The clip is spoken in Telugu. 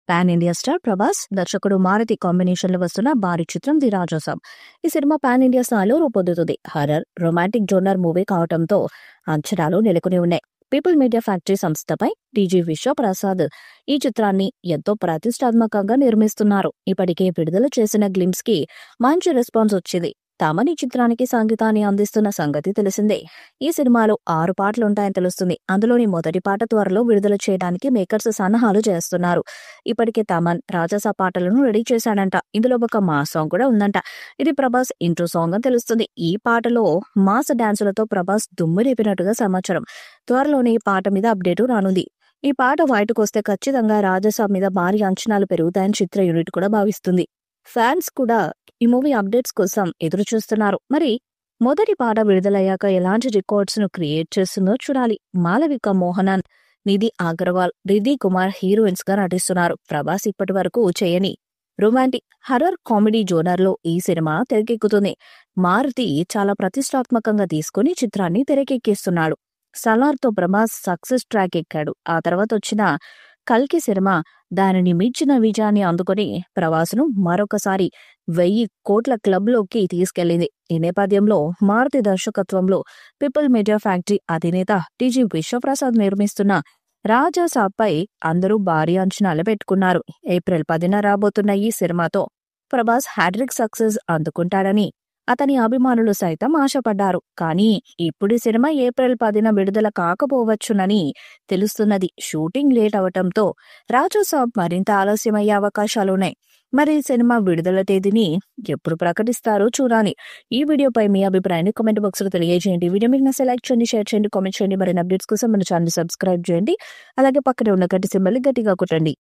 పాన్ ఇండియా స్టార్ ప్రభాస్, దర్శకుడు మారుతి కాంబినేషన్ లో వస్తున్న భారీ చిత్రం ది రాజాసాబ్. ఈ సినిమా పాన్ ఇండియా స్థాయిలో రూపొందుతుంది. హర్రర్, రొమాంటిక్ జోనర్ మూవీ కావడంతో అంచనాలు నెలకొని ఉన్నాయి. పీపుల్ మీడియా ఫ్యాక్టరీ సంస్థపై టీజీ విశ్వప్రసాద్ ఈ చిత్రాన్ని ఎంతో ప్రతిష్టాత్మకంగా నిర్మిస్తున్నారు. ఇప్పటికే విడుదల చేసిన గ్లిమ్స్ కి మంచి రెస్పాన్స్ వచ్చింది. తమని చిత్రానికి సంగీతాన్ని అందిస్తున్న సంగతి తెలిసిందే. ఈ సినిమాలో 6 పాటలుంటాయని తెలుస్తుంది. అందులోని మొదటి పాట త్వరలో విడుదల చేయడానికి మేకర్స్ సన్నాహాలు చేస్తున్నారు. ఇప్పటికే తమన్ రాజసా పాటలను రెడీ చేశాడంట. ఇందులో ఒక మాస్ సాంగ్ కూడా ఉందంట. ఇది ప్రభాస్ ఇంట్రో సాంగ్ అని తెలుస్తుంది. ఈ పాటలో మాస్ డాన్సులతో ప్రభాస్ దుమ్ము రేపినట్టుగా సమాచారం. త్వరలోనే ఈ పాట మీద అప్డేటు రానుంది. ఈ పాట బయటకొస్తే ఖచ్చితంగా రాజసాబ్ మీద భారీ అంచనాలు పెరుగుతాయని చిత్ర యూనిట్ కూడా భావిస్తుంది. ఫ్యాన్స్ కూడా ఈ మూవీ అప్డేట్స్ కోసం ఎదురు చూస్తున్నారు. మరి మొదటి పాట విడుదలయ్యాక ఎలాంటి రికార్డ్స్ ను క్రియేట్ చేస్తుందో చూడాలి. మాలవిక మోహనన్, నిధి అగర్వాల్, రిధి కుమార్ హీరోయిన్స్ గా నటిస్తున్నారు. ప్రభాస్ ఇప్పటి వరకు చేయని రొమాంటిక్, హర్రర్ కామెడీ జోనర్ లో ఈ సినిమా తెరకెక్కుతుంది. మారుతి చాలా ప్రతిష్టాత్మకంగా తీసుకుని చిత్రాన్ని తెరకెక్కిస్తున్నాడు. సలార్ తో ప్రభాస్ సక్సెస్ ట్రాక్ ఎక్కాడు. ఆ తర్వాత వచ్చిన కల్కి సినిమా దానిని మించిన విజయాన్ని అందుకొని ప్రభాస్ను మరొకసారి 1000 కోట్ల క్లబ్ లోకి తీసుకెళ్లింది. ఈ నేపథ్యంలో మారుతి దర్శకత్వంలో పీపుల్ మీడియా ఫ్యాక్టరీ అధినేత టీజీ విశ్వప్రసాద్ నిర్మిస్తున్న రాజాసాబ్పై అందరూ భారీ అంచనాలు పెట్టుకున్నారు. ఏప్రిల్ 10న రాబోతున్న ఈ సినిమాతో ప్రభాస్ హ్యాట్రిక్ సక్సెస్ అందుకుంటాడని అతని అభిమానులు సైతం ఆశపడ్డారు. కానీ ఇప్పుడు ఈ సినిమా ఏప్రిల్ 10న విడుదల కాకపోవచ్చునని తెలుస్తున్నది. షూటింగ్ లేట్ అవటంతో రాజాసాబ్ మరింత ఆలస్యమయ్యే అవకాశాలున్నాయి. మరి ఈ సినిమా విడుదల తేదీని ఎప్పుడు ప్రకటిస్తారో చూడాలి. ఈ వీడియోపై మీ అభిప్రాయాన్ని కామెంట్ బాక్స్ లో తెలియజేయండి. వీడియో మీకు సెలెక్ట్ చేయండి, షేర్ చేయండి, కామెంట్ చేయండి. మరిన్ని అప్డేట్స్ కోసం మన ఛానల్ సబ్స్క్రైబ్ చేయండి. అలాగే పక్కనే ఉన్న గట్టి సింబల్ గట్టిగా కొట్టండి.